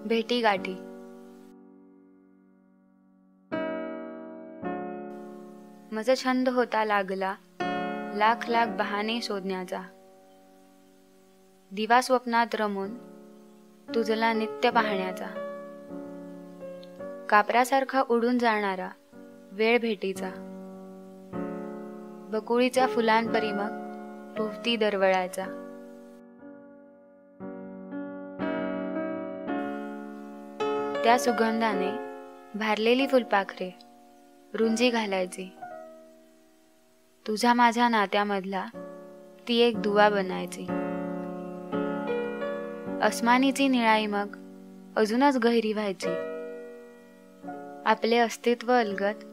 भेटी गाठी. मज छंद होता लागला लाख लाख बहाणे शोधण्याचा. दिवा स्वप्नात रमून तुझला नित्य पाहण्याचा. कापरासारखा उडून जाणारा वेळ भेटीचा. बकुळीच्या फुलांपरी मग भोवती दरवळायचा. त्या सुगंधाने भारलेली फुलपाखरे रुंजी घालायची. तुझ्या माझ्या नात्यामधला ती एक दुवा बनायची. अस्मानीची निळाई मग अजूनच गहिरी व्हायची. आपले अस्तित्व अलगद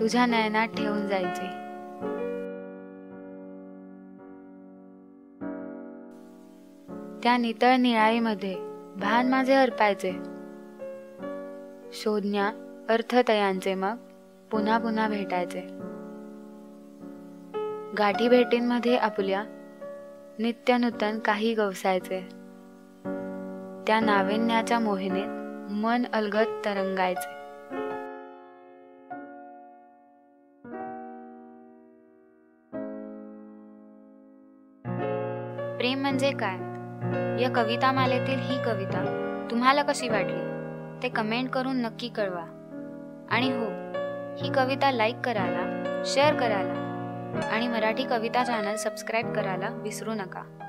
तुझ्या नयनात ठेवून जायचे. त्या नितळ निळाईमध्ये भान माझे हरपायचे. शोधण्या अर्थतयांचे मग पुन्हा पुन्हा भेटायचे. गाठी भेटींमध्ये आपुल्या नित्य नूतन काही गवसायचे. त्या नाविन्याच्या मोहिनीत मन अलगद तरंगायचे. प्रेम म्हणजे काय या कविता मालेतील ही कविता तुम्हाला कशी वाटली ते कमेंट करून नक्की कळवा. आणि हो, ही कविता लाईक करायला, शेअर करायला आणि मराठी कविता चॅनल सबस्क्राईब करायला विसरू नका.